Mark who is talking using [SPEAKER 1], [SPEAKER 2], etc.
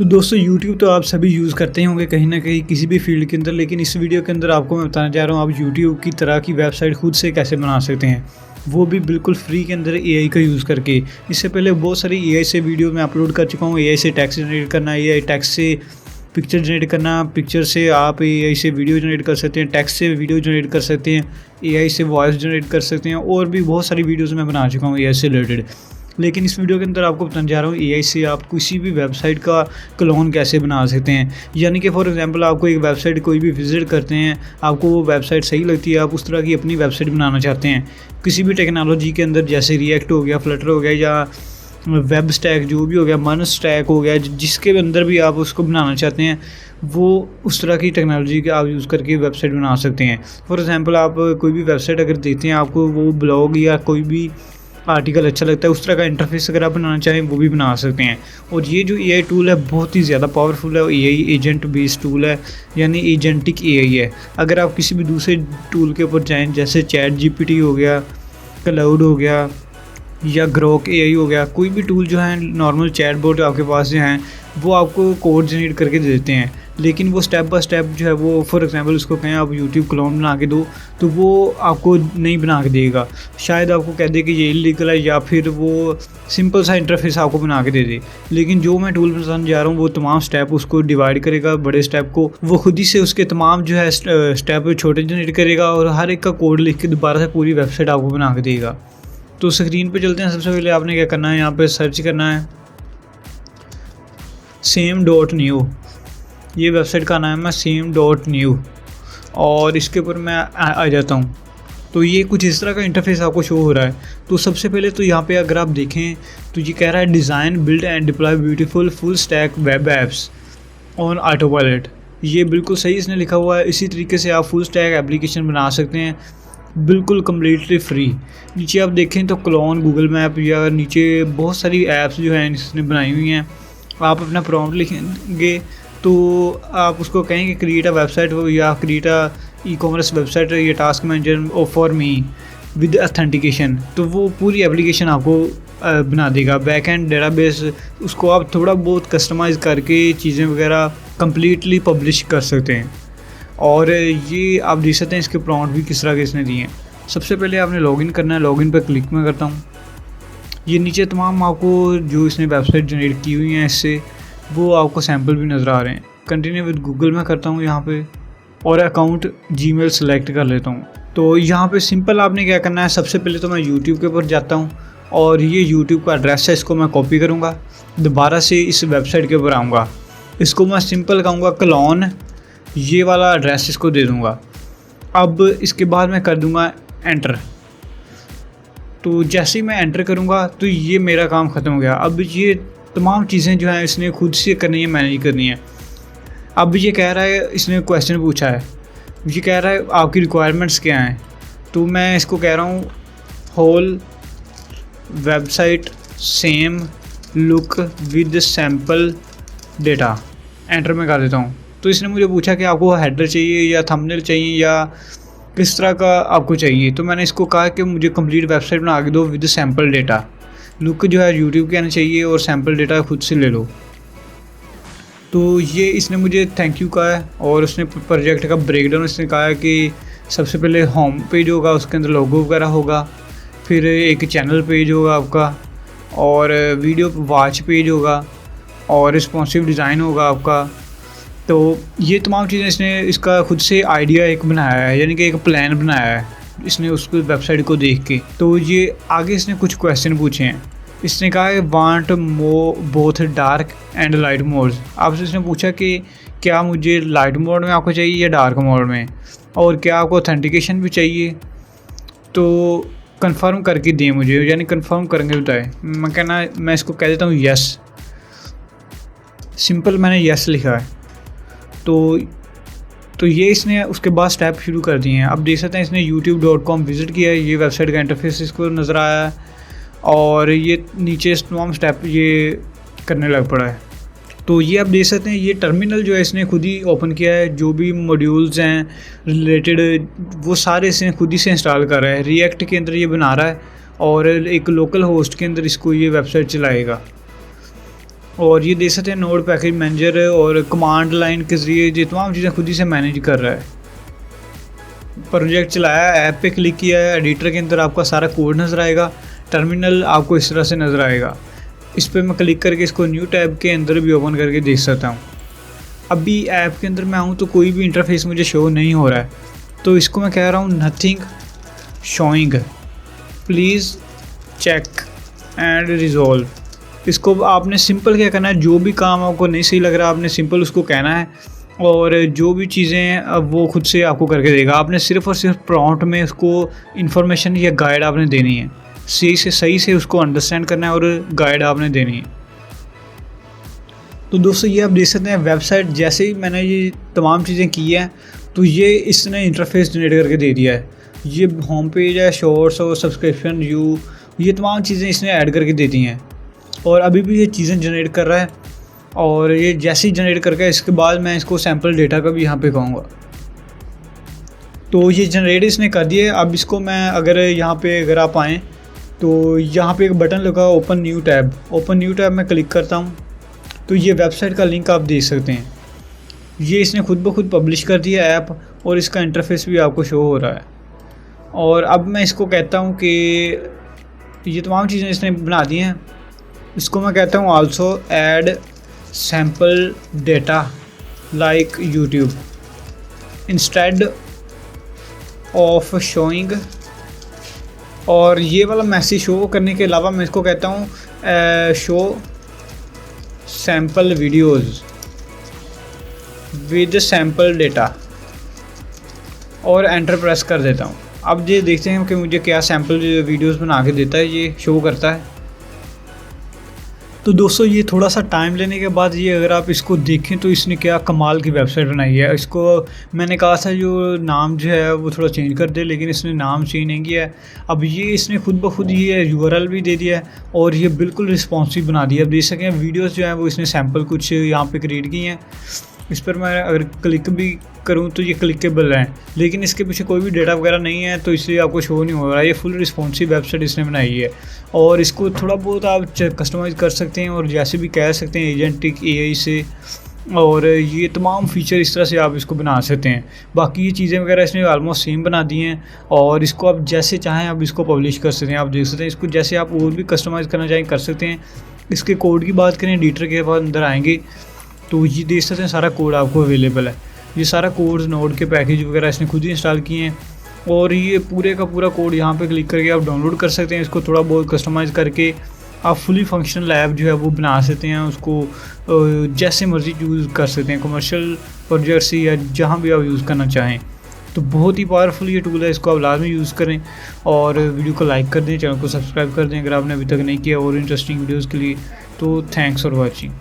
[SPEAKER 1] तो दोस्तों यूट्यूब तो आप सभी यूज़ करते ही होंगे कहीं ना कहीं किसी भी फील्ड के अंदर, लेकिन इस वीडियो के अंदर आपको मैं बताना चाह रहा हूँ आप यूट्यूब की तरह की वेबसाइट खुद से कैसे बना सकते हैं, वो भी बिल्कुल फ्री के अंदर एआई का यूज़ करके। इससे पहले बहुत सारी एआई से वीडियो मैं अपलोड कर चुका हूँ। एआई से टेक्स्ट जनरेट करना, एआई टेक्स्ट से पिक्चर जनरेट करना, पिक्चर से आप एआई से वीडियो जनरेट कर सकते हैं, टेक्स्ट से वीडियो जनरेट कर सकते हैं, एआई से वॉइस जनरेट कर सकते हैं, और भी बहुत सारी वीडियोज़ मैं बना चुका हूँ एआई से रिलेटेड। लेकिन इस वीडियो के अंदर आपको बताने जा रहा हूँ एआई से आप किसी भी वेबसाइट का क्लोन कैसे बना सकते हैं। यानी कि फॉर एग्जांपल आपको एक वेबसाइट कोई भी विजिट करते हैं, आपको वो वेबसाइट सही लगती है, आप उस तरह की अपनी वेबसाइट बनाना चाहते हैं किसी भी टेक्नोलॉजी के अंदर, जैसे रिएक्ट हो गया, फ्लटर हो गया, या वेब स्टैक जो भी हो गया, मन स्टैक हो गया, जिसके अंदर भी आप उसको बनाना चाहते हैं वो उस तरह की टेक्नोलॉजी का आप यूज़ करके वेबसाइट बना सकते हैं। फॉर एग्जांपल आप कोई भी वेबसाइट अगर देखते हैं, आपको वो ब्लॉग या कोई भी आर्टिकल अच्छा लगता है, उस तरह का इंटरफेस अगर आप बनाना चाहें वो भी बना सकते हैं। और ये जो एआई टूल है बहुत ही ज़्यादा पावरफुल है, एआई एजेंट बेस्ड टूल है, यानी एजेंटिक एआई है। अगर आप किसी भी दूसरे टूल के ऊपर जाएँ, जैसे चैट जीपीटी हो गया, क्लाउड हो गया, या ग्रोक एआई हो गया, कोई भी टूल जो है नॉर्मल चैटबॉट आपके पास जो हैं वो आपको कोड जनरेट करके दे देते हैं, लेकिन वो स्टेप बाय स्टेप जो है वो, फॉर एग्जांपल उसको कहें आप यूट्यूब क्लोन बना के दो तो वो आपको नहीं बना के देगा। शायद आपको कह दे कि ये इलीगल है, या फिर वो सिंपल सा इंटरफेस आपको बना के दे दे। लेकिन जो मैं टूल बताने जा रहा हूँ वो तमाम स्टेप उसको डिवाइड करेगा, बड़े स्टेप को वो खुद ही से उसके तमाम जो है स्टेप छोटे जनरेट करेगा, और हर एक का कोड लिख के दोबारा से पूरी वेबसाइट आपको बना के देगा। तो स्क्रीन पे चलते हैं। सबसे पहले आपने क्या करना है, यहाँ पे सर्च करना है same.new। ये वेबसाइट का नाम है same.new, और इसके ऊपर मैं आ जाता हूँ। तो ये कुछ इस तरह का इंटरफेस आपको शो हो रहा है। तो सबसे पहले तो यहाँ पे अगर आप देखें तो ये कह रहा है design, build and deploy beautiful full stack web apps on auto pilot. ये बिल्कुल सही इसने लिखा हुआ है। इसी तरीके से आप फुल स्टैक एप्लीकेशन बना सकते हैं बिल्कुल कम्प्लीटली फ्री। नीचे आप देखें तो क्लोन, गूगल मैप, या नीचे बहुत सारी ऐप्स जो हैं इसने बनाई हुई हैं। आप अपना प्रॉम्प्ट लिखेंगे तो आप उसको कहेंगे क्रिएट अ वेबसाइट या create a e commerce website या task manager for me with authentication, तो वो पूरी एप्लीकेशन आपको बना देगा। बैक एंड डेटाबेस, उसको आप थोड़ा बहुत कस्टमाइज़ करके चीज़ें वगैरह कम्प्लीटली पब्लिश कर सकते हैं। और ये आप देख सकते हैं इसके प्रॉम्प्ट भी किस तरह के इसने दिए हैं। सबसे पहले आपने लॉगिन करना है, लॉगिन पर क्लिक मैं करता हूँ। ये नीचे तमाम आपको जो इसने वेबसाइट जनरेट की हुई हैं इससे, वो आपको सैम्पल भी नज़र आ रहे हैं। कंटिन्यू विद गूगल मैं करता हूँ यहाँ पे, और अकाउंट जीमेल सेलेक्ट कर लेता हूँ। तो यहाँ पे सिंपल आपने क्या करना है, सबसे पहले तो मैं यूट्यूब के ऊपर जाता हूँ, और ये यूट्यूब का एड्रेस है, इसको मैं कॉपी करूँगा, दोबारा से इस वेबसाइट के ऊपर आऊँगा, इसको मैं सिंपल कहूँगा क्लोन, ये वाला एड्रेस इसको दे दूँगा। अब इसके बाद मैं कर दूँगा एंटर। तो जैसे ही मैं एंटर करूँगा तो ये मेरा काम ख़त्म हो गया। अब ये तमाम चीज़ें जो हैं इसने खुद से करनी है, मैनेज करनी है। अब ये कह रहा है, इसने क्वेश्चन पूछा है, ये कह रहा है आपकी रिक्वायरमेंट्स क्या हैं। तो मैं इसको कह रहा हूँ whole website same look with sample data. Enter में कर देता हूँ। तो इसने मुझे पूछा कि आपको हेडर चाहिए या थंबनेल चाहिए या किस तरह का आपको चाहिए। तो मैंने इसको कहा कि मुझे कंप्लीट वेबसाइट बना के दो विद सैम्पल डेटा। लुक जो है यूट्यूब के आना चाहिए, और सैम्पल डेटा खुद से ले लो। तो ये इसने मुझे थैंक यू कहा है, और उसने प्रोजेक्ट का ब्रेकडाउन इसने कहा है कि सबसे पहले होम पेज होगा, उसके अंदर लोगो वगैरह होगा, फिर एक चैनल पेज होगा आपका, और वीडियो वॉच पेज होगा, और रिस्पॉन्सिव डिज़ाइन होगा आपका। तो ये तमाम चीज़ें इसने इसका खुद से आइडिया एक बनाया है, यानी कि एक प्लान बनाया है इसने उसको वेबसाइट को देख के। तो ये आगे इसने कुछ क्वेश्चन पूछे हैं। इसने कहा है want both dark and light modes. आपसे इसने पूछा कि क्या मुझे लाइट मोड में आपको चाहिए या डार्क मोड में, और क्या आपको ऑथेंटिकेशन भी चाहिए, तो कंफर्म करके दें मुझे, यानी कंफर्म करके बताएं। मैं इसको कह देता हूँ यस। सिंपल मैंने यस लिखा है। तो ये इसने उसके बाद स्टेप शुरू कर दिए हैं। अब देख सकते हैं इसने youtube.com विज़िट किया है, ये वेबसाइट का इंटरफेस इसको नज़र आया है, और ये नीचे तमाम स्टेप ये करने लग पड़ा है। तो ये आप देख सकते हैं ये टर्मिनल जो है इसने खुद ही ओपन किया है। जो भी मॉड्यूल्स हैं रिलेटेड वो सारे इसने खुद ही से इंस्टॉल कर रहा है। रिएक्ट के अंदर ये बना रहा है, और एक लोकल होस्ट के अंदर इसको ये वेबसाइट चलाएगा। और ये देख सकते हैं नोड पैकेज मैनेजर और कमांड लाइन के ज़रिए ये तमाम चीज़ें खुद ही से मैनेज कर रहा है। प्रोजेक्ट चलाया, ऐप पे क्लिक किया है, एडिटर के अंदर आपका सारा कोड नज़र आएगा, टर्मिनल आपको इस तरह से नज़र आएगा। इस पर मैं क्लिक करके इसको न्यू टैब के अंदर भी ओपन करके देख सकता हूँ। अभी ऐप के अंदर मैं आऊँ तो कोई भी इंटरफेस मुझे शो नहीं हो रहा है, तो इसको मैं कह रहा हूँ nothing showing, please check and resolve. इसको आपने सिंपल क्या करना है, जो भी काम आपको नहीं सही लग रहा आपने सिंपल उसको कहना है और जो भी चीज़ें हैं वो खुद से आपको करके देगा। आपने सिर्फ़ और सिर्फ प्रॉम्प्ट में उसको इन्फॉर्मेशन या गाइड आपने देनी है, सही से उसको अंडरस्टैंड करना है और गाइड आपने देनी है। तो दोस्तों ये आप देख सकते हैं वेबसाइट जैसे ही मैंने ये तमाम चीज़ें की हैं तो ये इसने इंटरफेस जनरेट करके दे दिया है। ये होम पेज है, शॉर्ट्स और सब्सक्रिप्शन व्यू, ये तमाम चीज़ें इसने ऐड करके दे दी हैं और अभी भी ये चीज़ें जनरेट कर रहा है। और ये जैसे ही जनरेट करके इसके बाद मैं इसको सैम्पल डेटा का भी यहाँ पे कहूँगा। तो ये जनरेट इसने कर दिया। अब इसको मैं अगर आप आएँ तो यहाँ पे एक बटन लगा ओपन न्यू टैब में क्लिक करता हूँ तो ये वेबसाइट का लिंक आप देख सकते हैं। ये इसने खुद ब खुद पब्लिश कर दिया ऐप और इसका इंटरफेस भी आपको शो हो रहा है। और अब मैं इसको कहता हूँ कि ये तमाम चीज़ें इसने बना दी हैं। इसको मैं कहता हूँ also add sample data like YouTube instead of showing. और ये वाला मैसेज शो करने के अलावा मैं इसको कहता हूँ show sample videos with sample data और एंटर प्रेस कर देता हूँ। अब ये देखते हैं कि मुझे क्या सैम्पल वीडियोस बना के देता है, ये शो करता है। तो दोस्तों ये थोड़ा सा टाइम लेने के बाद ये अगर आप इसको देखें तो इसने क्या कमाल की वेबसाइट बनाई है। इसको मैंने कहा था जो नाम जो है वो थोड़ा चेंज कर दे, लेकिन इसने नाम चेंज नहीं किया है। अब ये इसने खुद ब खुद ये यूआरएल भी दे दिया है और ये बिल्कुल रिस्पॉन्सिव बना दिया। अब देख सकें वीडियोस जो है वो इसने सैम्पल कुछ यहाँ पे क्रिएट की हैं। इस पर मैं अगर क्लिक भी करूँ तो ये क्लिकेबल है, लेकिन इसके पीछे कोई भी डेटा वगैरह नहीं है तो इसलिए आपको शो नहीं हो रहा है। ये फुल रिस्पॉन्सिव वेबसाइट इसने बनाई है और इसको थोड़ा बहुत आप कस्टमाइज़ कर सकते हैं और जैसे भी कह सकते हैं एजेंटिक एआई से, और ये तमाम फीचर इस तरह से आप इसको बना सकते हैं। बाकी ये चीज़ें वगैरह इसने ऑलमोस्ट सेम बना दी हैं और इसको आप जैसे चाहें आप इसको पब्लिश कर सकते हैं। आप देख सकते हैं इसको जैसे आप और भी कस्टमाइज़ करना चाहें कर सकते हैं। इसके कोड की बात करें, एडिटर के बाद अंदर आएंगे तो ये देख सकते हैं सारा कोड आपको अवेलेबल है। ये सारा कोड नोड के पैकेज वगैरह इसने खुद ही इंस्टॉल किए हैं और ये पूरे का पूरा कोड यहाँ पे क्लिक करके आप डाउनलोड कर सकते हैं। इसको थोड़ा बहुत कस्टमाइज़ करके आप फुली फंक्शनल ऐप जो है वो बना सकते हैं, उसको जैसे मर्ज़ी यूज़ कर सकते हैं, कमर्शियल प्रोजेक्ट से या जहाँ भी आप यूज़ करना चाहें। तो बहुत ही पावरफुल ये टूल है, इसको आप लाजमी यूज़ करें और वीडियो को लाइक कर दें, चैनल को सब्सक्राइब कर दें अगर आपने अभी तक नहीं किया और इंटरेस्टिंग वीडियोज़ के लिए। तो थैंक्स फॉर वॉचिंग।